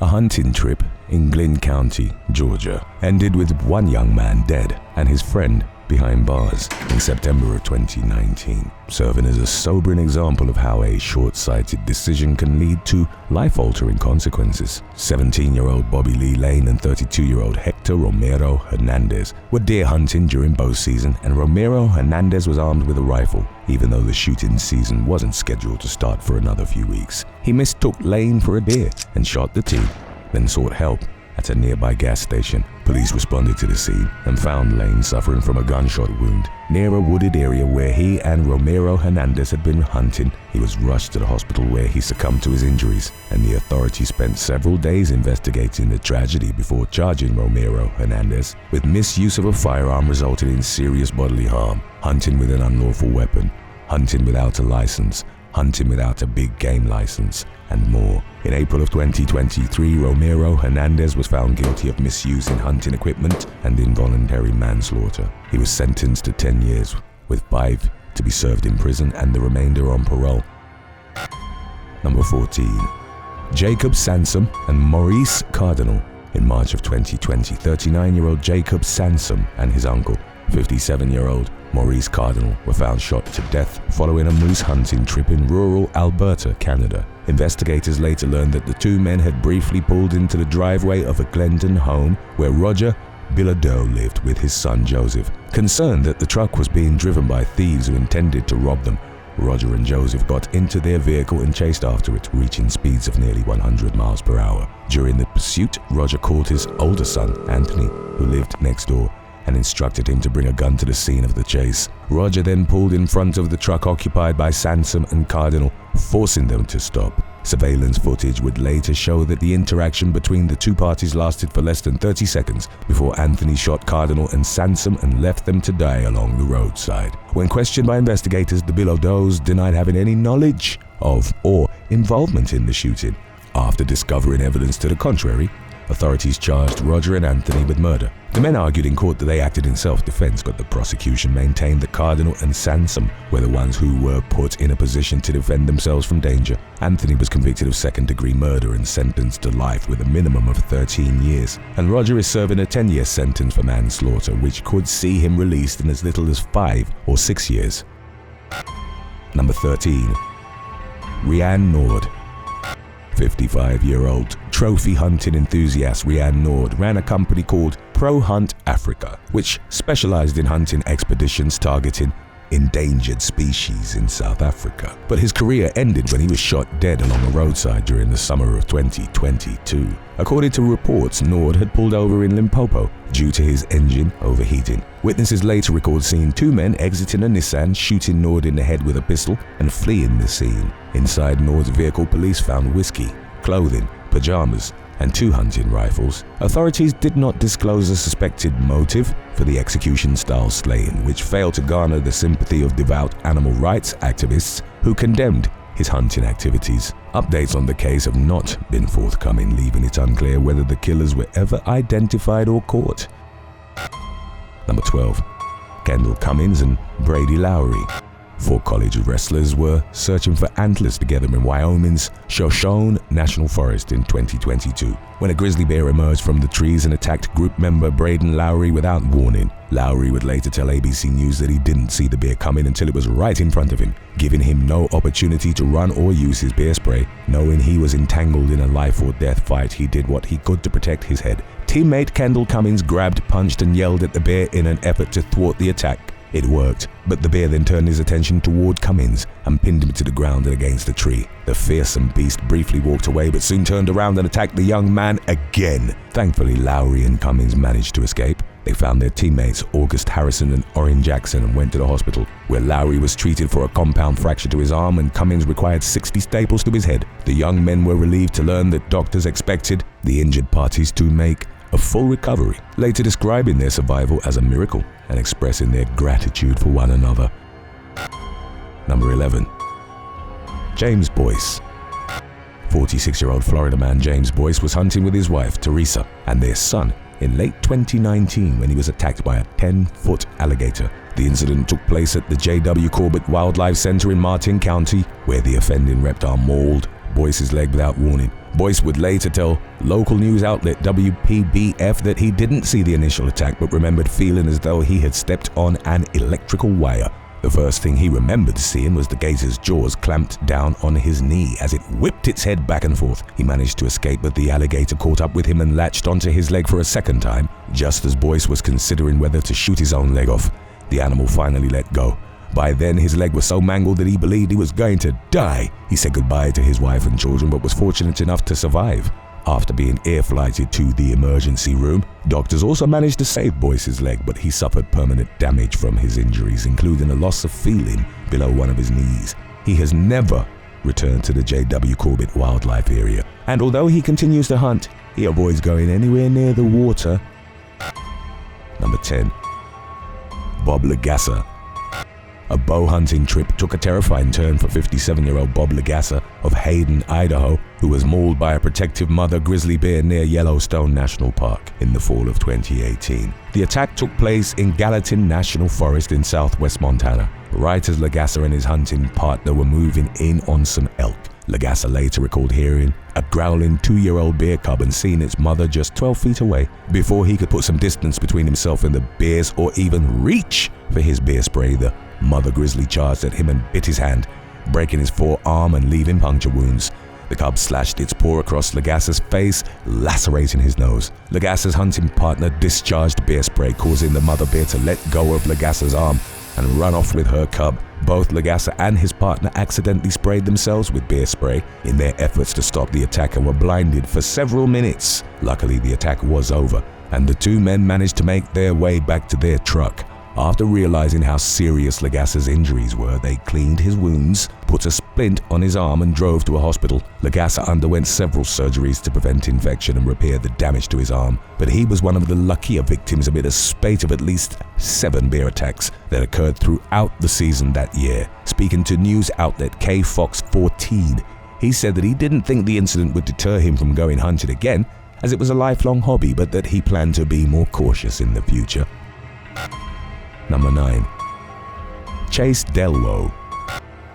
A hunting trip in Glynn County, Georgia, ended with one young man dead and his friend behind bars in September of 2019, serving as a sobering example of how a short-sighted decision can lead to life-altering consequences. 17-year-old Bobby Lee Lane and 32-year-old Hector Romero-Hernandez were deer hunting during bow season, and Romero-Hernandez was armed with a rifle, even though the shooting season wasn't scheduled to start for another few weeks. He mistook Lane for a deer and shot the two, then sought help at a nearby gas station. Police responded to the scene and found Lane suffering from a gunshot wound near a wooded area where he and Romero-Hernandez had been hunting. He was rushed to the hospital where he succumbed to his injuries, and the authorities spent several days investigating the tragedy before charging Romero-Hernandez with misuse of a firearm resulting in serious bodily harm, hunting with an unlawful weapon, hunting without a license, hunting without a big game license, and more. In April of 2023, Romero-Hernandez was found guilty of misusing hunting equipment and involuntary manslaughter. He was sentenced to 10 years, with 5 to be served in prison and the remainder on parole. Number 14. Jacob Sansom and Maurice Cardinal. In March of 2020, 39-year-old Jacob Sansom and his uncle, 57-year-old Maurice Cardinal, were found shot to death following a moose hunting trip in rural Alberta, Canada. Investigators later learned that the two men had briefly pulled into the driveway of a Glendon home where Roger Bilodeau lived with his son Joseph. Concerned that the truck was being driven by thieves who intended to rob them, Roger and Joseph got into their vehicle and chased after it, reaching speeds of nearly 100 miles per hour. During the pursuit, Roger called his older son, Anthony, who lived next door, and instructed him to bring a gun to the scene of the chase. Roger then pulled in front of the truck occupied by Sansom and Cardinal, forcing them to stop. Surveillance footage would later show that the interaction between the two parties lasted for less than 30 seconds before Anthony shot Cardinal and Sansom and left them to die along the roadside. When questioned by investigators, the Bilodeaus denied having any knowledge of or involvement in the shooting. After discovering evidence to the contrary, authorities charged Roger and Anthony with murder. The men argued in court that they acted in self-defense, but the prosecution maintained that Cardinal and Sansom were the ones who were put in a position to defend themselves from danger. Anthony was convicted of second-degree murder and sentenced to life with a minimum of 13 years, and Roger is serving a 10-year sentence for manslaughter, which could see him released in as little as 5 or 6 years. Number 13. Riaan Naude. 55-year-old trophy hunting enthusiast Riaan Naude ran a company called Pro Hunt Africa, which specialized in hunting expeditions targeting endangered species in South Africa. But his career ended when he was shot dead along a roadside during the summer of 2022. According to reports, Naude had pulled over in Limpopo due to his engine overheating. Witnesses later recalled seeing two men exiting a Nissan, shooting Naude in the head with a pistol and fleeing the scene. Inside Naude's vehicle, police found whiskey, clothing, pajamas, and 2 hunting rifles. Authorities did not disclose a suspected motive for the execution-style slaying, which failed to garner the sympathy of devout animal rights activists who condemned his hunting activities. Updates on the case have not been forthcoming, leaving it unclear whether the killers were ever identified or caught. Number 12. Kendell Cummings and Brady Lowry. 4 college wrestlers were searching for antlers together in Wyoming's Shoshone National Forest in 2022 when a grizzly bear emerged from the trees and attacked group member Brady Lowry without warning. Lowry would later tell ABC News that he didn't see the bear coming until it was right in front of him, giving him no opportunity to run or use his bear spray. Knowing he was entangled in a life or death fight, he did what he could to protect his head. Teammate Kendell Cummings grabbed, punched, and yelled at the bear in an effort to thwart the attack. It worked, but the bear then turned his attention toward Cummings and pinned him to the ground and against a tree. The fearsome beast briefly walked away, but soon turned around and attacked the young man again. Thankfully, Lowry and Cummings managed to escape. They found their teammates, August Harrison and Orrin Jackson, and went to the hospital, where Lowry was treated for a compound fracture to his arm and Cummings required 60 staples to his head. The young men were relieved to learn that doctors expected the injured parties to make a full recovery, later describing their survival as a miracle and expressing their gratitude for one another. Number 11. James Boyce. 46-year-old Florida man James Boyce was hunting with his wife, Teresa, and their son in late 2019 when he was attacked by a 10-foot alligator. The incident took place at the J.W. Corbett Wildlife Center in Martin County, where the offending reptile mauled Boyce's leg without warning. Boyce would later tell local news outlet WPBF that he didn't see the initial attack but remembered feeling as though he had stepped on an electrical wire. The first thing he remembered seeing was the gator's jaws clamped down on his knee as it whipped its head back and forth. He managed to escape, but the alligator caught up with him and latched onto his leg for a second time. Just as Boyce was considering whether to shoot his own leg off, the animal finally let go. By then, his leg was so mangled that he believed he was going to die. He said goodbye to his wife and children, but was fortunate enough to survive. After being air-flighted to the emergency room, doctors also managed to save Boyce's leg, but he suffered permanent damage from his injuries, including a loss of feeling below one of his knees. He has never returned to the J.W. Corbett Wildlife Area, and although he continues to hunt, he avoids going anywhere near the water. Number 10. Bob Legasa. A bow hunting trip took a terrifying turn for 57-year-old Bob Legasa of Hayden, Idaho, who was mauled by a protective mother grizzly bear near Yellowstone National Park in the fall of 2018. The attack took place in Gallatin National Forest in southwest Montana, right as Legasa and his hunting partner were moving in on some elk. Legasa later recalled hearing a growling 2-year-old bear cub and seeing its mother just 12 feet away. Before he could put some distance between himself and the bears or even reach for his bear spray, the mother grizzly charged at him and bit his hand, breaking his forearm and leaving puncture wounds. The cub slashed its paw across Legasa's face, lacerating his nose. Legasa's hunting partner discharged bear spray, causing the mother bear to let go of Legasa's arm and run off with her cub. Both Legasa and his partner accidentally sprayed themselves with bear spray in their efforts to stop the attack and were blinded for several minutes. Luckily, the attack was over, and the two men managed to make their way back to their truck. After realizing how serious Legasa's injuries were, they cleaned his wounds, put a splint on his arm and drove to a hospital. Legasa underwent several surgeries to prevent infection and repair the damage to his arm, but he was one of the luckier victims amid a spate of at least 7 bear attacks that occurred throughout the season that year. Speaking to news outlet KFOX 14, he said that he didn't think the incident would deter him from going hunting again, as it was a lifelong hobby, but that he planned to be more cautious in the future. Number 9. Chase Dellwo.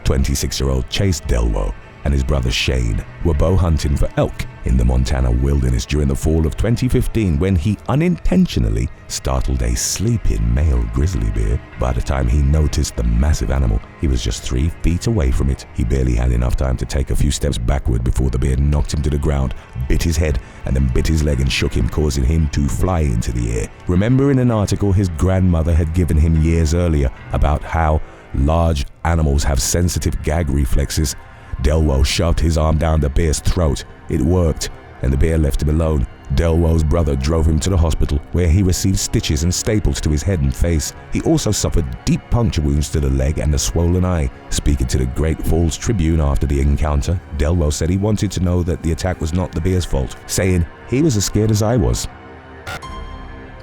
26-year-old Chase Dellwo and his brother Shane were bow hunting for elk in the Montana wilderness during the fall of 2015 when he unintentionally startled a sleeping male grizzly bear. By the time he noticed the massive animal, he was just 3 feet away from it. He barely had enough time to take a few steps backward before the bear knocked him to the ground, bit his head, and then bit his leg and shook him, causing him to fly into the air. Remembering an article his grandmother had given him years earlier about how large animals have sensitive gag reflexes, Dellwo shoved his arm down the bear's throat. It worked, and the bear left him alone. Dellwo's brother drove him to the hospital, where he received stitches and staples to his head and face. He also suffered deep puncture wounds to the leg and a swollen eye. Speaking to the Great Falls Tribune after the encounter, Dellwo said he wanted to know that the attack was not the bear's fault, saying, "He was as scared as I was."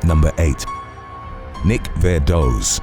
Number 8. Nick Verdoes.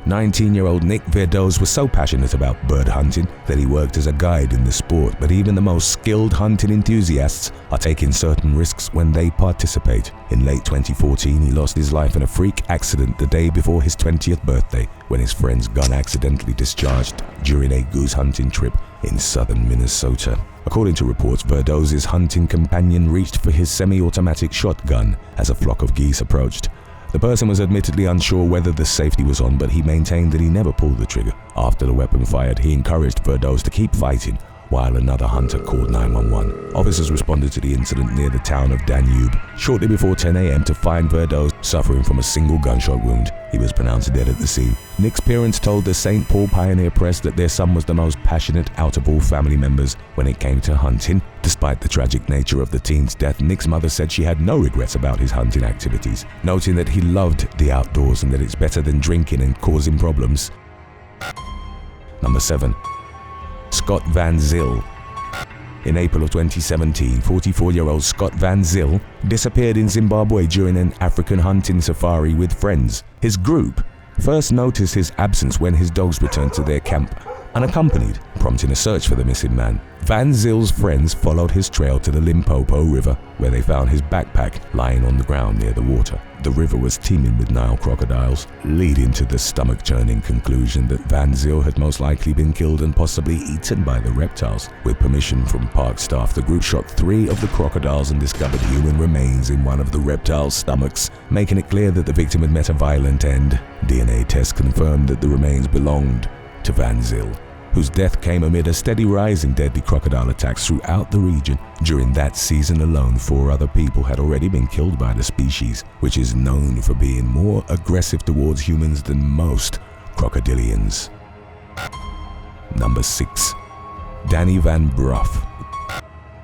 19-year-old Nick Verdoes was so passionate about bird hunting that he worked as a guide in the sport, but even the most skilled hunting enthusiasts are taking certain risks when they participate. In late 2014, he lost his life in a freak accident the day before his 20th birthday when his friend's gun accidentally discharged during a goose hunting trip in southern Minnesota. According to reports, Verdoes' hunting companion reached for his semi-automatic shotgun as a flock of geese approached. The person was admittedly unsure whether the safety was on, but he maintained that he never pulled the trigger. After the weapon fired, he encouraged Verdoes to keep fighting, while another hunter called 911. Officers responded to the incident near the town of Danube shortly before 10 a.m. to find Verdoes suffering from a single gunshot wound. He was pronounced dead at the scene. Nick's parents told the St. Paul Pioneer Press that their son was the most passionate out of all family members when it came to hunting. Despite the tragic nature of the teen's death, Nick's mother said she had no regrets about his hunting activities, noting that he loved the outdoors and that it's better than drinking and causing problems. Number 7. Scott Van Zyl. In April of 2017, 44-year-old Scott Van Zyl disappeared in Zimbabwe during an African hunting safari with friends. His group first noticed his absence when his dogs returned to their camp unaccompanied, prompting a search for the missing man. Van Zyl's friends followed his trail to the Limpopo River, where they found his backpack lying on the ground near the water. The river was teeming with Nile crocodiles, leading to the stomach-churning conclusion that Van Zyl had most likely been killed and possibly eaten by the reptiles. With permission from park staff, the group shot 3 of the crocodiles and discovered human remains in one of the reptiles' stomachs, making it clear that the victim had met a violent end. DNA tests confirmed that the remains belonged to Van Zyl, whose death came amid a steady rise in deadly crocodile attacks throughout the region. During that season alone, 4 other people had already been killed by the species, which is known for being more aggressive towards humans than most crocodilians. Number 6. Danny Vanbrugh.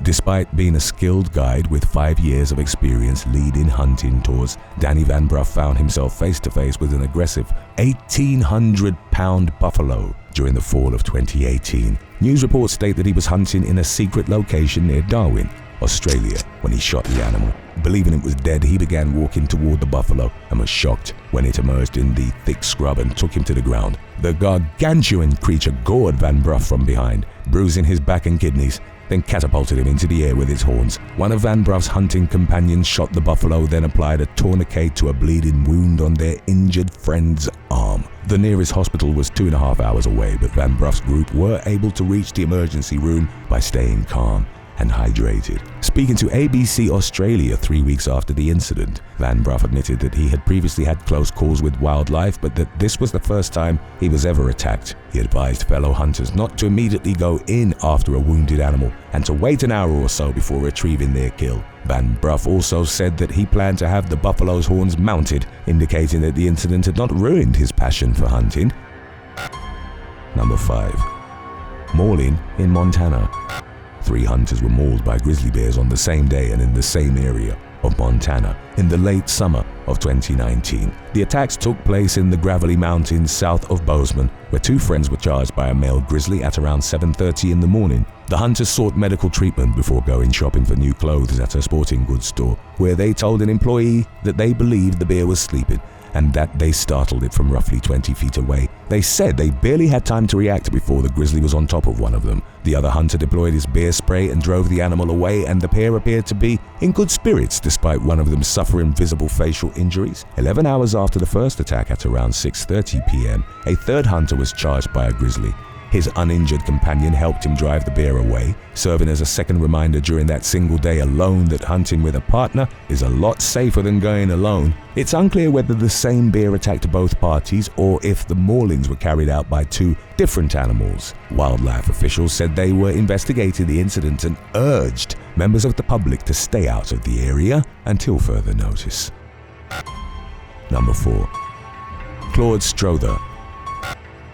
Despite being a skilled guide with 5 years of experience leading hunting tours, Danny Vanbrugh found himself face to face with an aggressive 1,800-pound buffalo during the fall of 2018. News reports state that he was hunting in a secret location near Darwin, Australia, when he shot the animal. Believing it was dead, he began walking toward the buffalo and was shocked when it emerged in the thick scrub and took him to the ground. The gargantuan creature gored Vanbrugh from behind, bruising his back and kidneys, then catapulted him into the air with its horns. One of Vanbrugh's hunting companions shot the buffalo, then applied a tourniquet to a bleeding wound on their injured friend's arm. The nearest hospital was 2.5 hours away, but Vanbrugh's group were able to reach the emergency room by staying calm and hydrated. Speaking to ABC Australia 3 weeks after the incident, Vanbrugh admitted that he had previously had close calls with wildlife, but that this was the first time he was ever attacked. He advised fellow hunters not to immediately go in after a wounded animal and to wait an hour or so before retrieving their kill. Vanbrugh also said that he planned to have the buffalo's horns mounted, indicating that the incident had not ruined his passion for hunting. Number 5. Mauling in Montana. 3 hunters were mauled by grizzly bears on the same day and in the same area of Montana in the late summer of 2019. The attacks took place in the gravelly mountains south of Bozeman, where 2 friends were charged by a male grizzly at around 7:30 in the morning. The hunters sought medical treatment before going shopping for new clothes at a sporting goods store, where they told an employee that they believed the bear was sleeping and that they startled it from roughly 20 feet away. They said they barely had time to react before the grizzly was on top of one of them. The other hunter deployed his bear spray and drove the animal away, and the pair appeared to be in good spirits despite one of them suffering visible facial injuries. 11 hours after the first attack at around 6:30 p.m., a 3rd hunter was charged by a grizzly. His uninjured companion helped him drive the bear away, serving as a second reminder during that single day alone that hunting with a partner is a lot safer than going alone. It's unclear whether the same bear attacked both parties or if the maulings were carried out by 2 different animals. Wildlife officials said they were investigating the incident and urged members of the public to stay out of the area until further notice. Number 4. Claude Strother.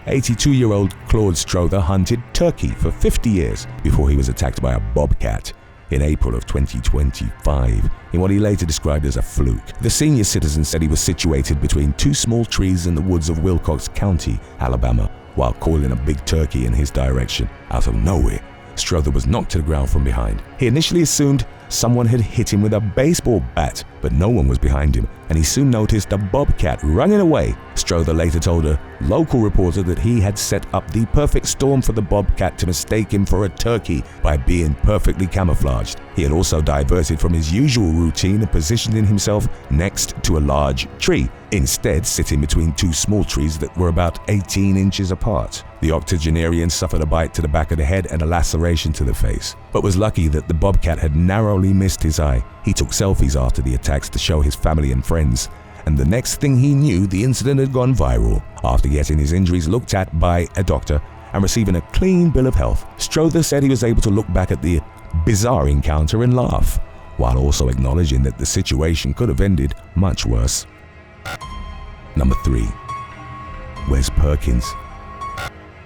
82-year-old Claude Strother hunted turkey for 50 years before he was attacked by a bobcat in April of 2025 in what he later described as a fluke. The senior citizen said he was situated between 2 small trees in the woods of Wilcox County, Alabama, while calling a big turkey in his direction. Out of nowhere, Strother was knocked to the ground from behind. He initially assumed someone had hit him with a baseball bat, but no one was behind him, and he soon noticed a bobcat running away. Strother later told a local reporter that he had set up the perfect storm for the bobcat to mistake him for a turkey by being perfectly camouflaged. He had also diverted from his usual routine and positioning himself next to a large tree, instead sitting between 2 small trees that were about 18 inches apart. The octogenarian suffered a bite to the back of the head and a laceration to the face, but was lucky that the bobcat had narrowly missed his eye. He took selfies after the attacks to show his family and friends, and the next thing he knew, the incident had gone viral. After getting his injuries looked at by a doctor and receiving a clean bill of health, Strother said he was able to look back at the bizarre encounter and laugh, while also acknowledging that the situation could have ended much worse. Number 3. Wes Perkins.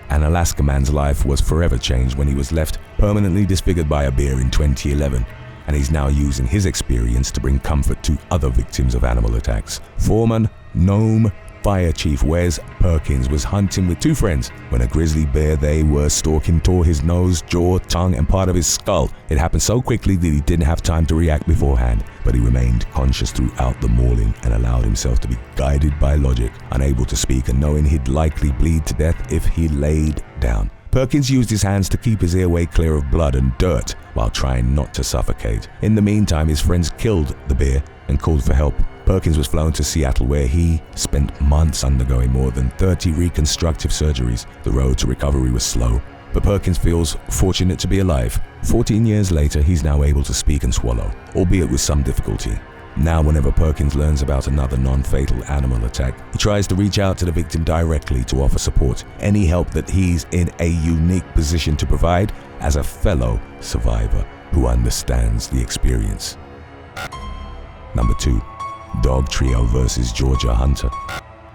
An Alaska man's life was forever changed when he was left permanently disfigured by a bear in 2011, and he's now using his experience to bring comfort to other victims of animal attacks. Foreman Nome Fire Chief Wes Perkins was hunting with 2 friends when a grizzly bear they were stalking tore his nose, jaw, tongue, and part of his skull. It happened so quickly that he didn't have time to react beforehand, but he remained conscious throughout the mauling and allowed himself to be guided by logic, unable to speak and knowing he'd likely bleed to death if he laid down. Perkins used his hands to keep his airway clear of blood and dirt while trying not to suffocate. In the meantime, his friends killed the bear and called for help. Perkins was flown to Seattle, where he spent months undergoing more than 30 reconstructive surgeries. The road to recovery was slow, but Perkins feels fortunate to be alive. 14 years later, he's now able to speak and swallow, albeit with some difficulty. Now, whenever Perkins learns about another non-fatal animal attack, he tries to reach out to the victim directly to offer support, any help that he's in a unique position to provide as a fellow survivor who understands the experience. Number 2. Dog Trio vs. Georgia Huntee.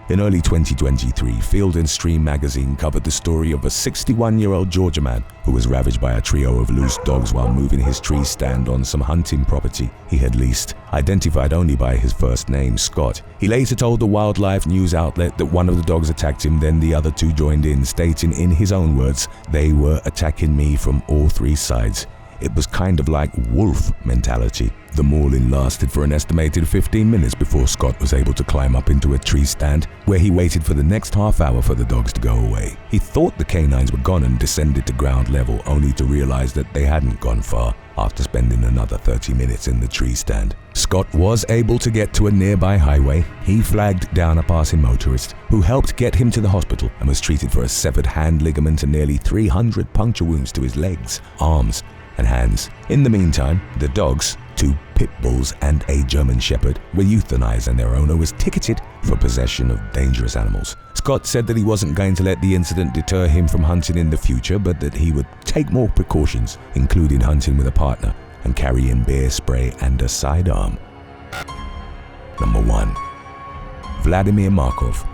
In early 2023, Field and Stream magazine covered the story of a 61-year-old Georgia man who was ravaged by a trio of loose dogs while moving his tree stand on some hunting property he had leased. Identified only by his first name, Scott, he later told the wildlife news outlet that one of the dogs attacked him, then the other two joined in, stating in his own words, "They were attacking me from all three sides. It was kind of like wolf mentality." The mauling lasted for an estimated 15 minutes before Scott was able to climb up into a tree stand, where he waited for the next half hour for the dogs to go away. He thought the canines were gone and descended to ground level, only to realize that they hadn't gone far after spending another 30 minutes in the tree stand. Scott was able to get to a nearby highway. He flagged down a passing motorist who helped get him to the hospital and was treated for a severed hand ligament and nearly 300 puncture wounds to his legs, arms, and hands. In the meantime, the dogs, 2 pit bulls and a German shepherd, were euthanized and their owner was ticketed for possession of dangerous animals. Scott said that he wasn't going to let the incident deter him from hunting in the future, but that he would take more precautions, including hunting with a partner and carrying bear spray and a sidearm. Number 1. Vladimir Markov.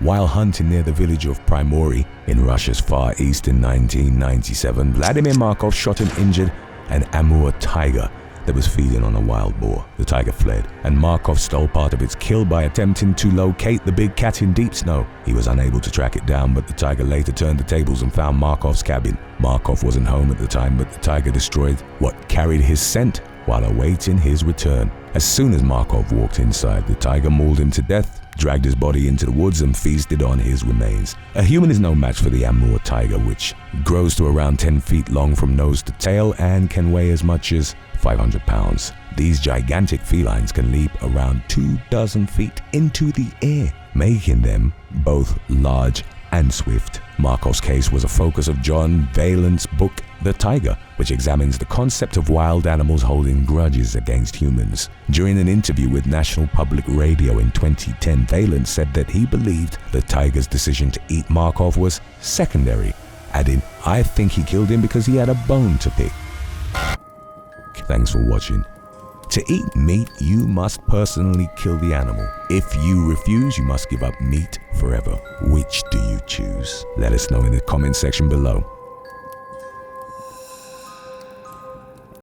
While hunting near the village of Primory in Russia's Far East in 1997, Vladimir Markov shot and injured an Amur tiger that was feeding on a wild boar. The tiger fled, and Markov stole part of its kill by attempting to locate the big cat in deep snow. He was unable to track it down, but the tiger later turned the tables and found Markov's cabin. Markov wasn't home at the time, but the tiger destroyed what carried his scent while awaiting his return. As soon as Markov walked inside, the tiger mauled him to death, dragged his body into the woods and feasted on his remains. A human is no match for the Amur tiger, which grows to around 10 feet long from nose to tail and can weigh as much as 500 pounds. These gigantic felines can leap around 24 feet into the air, making them both large and swift. Markov's case was a focus of John Vaillant's book, The Tiger, which examines the concept of wild animals holding grudges against humans. During an interview with National Public Radio in 2010, Vaillant said that he believed the tiger's decision to eat Markov was secondary, adding, "I think he killed him because he had a bone to pick." Thanks for watching. To eat meat, you must personally kill the animal. If you refuse, you must give up meat forever. Which do you choose? Let us know in the comment section below.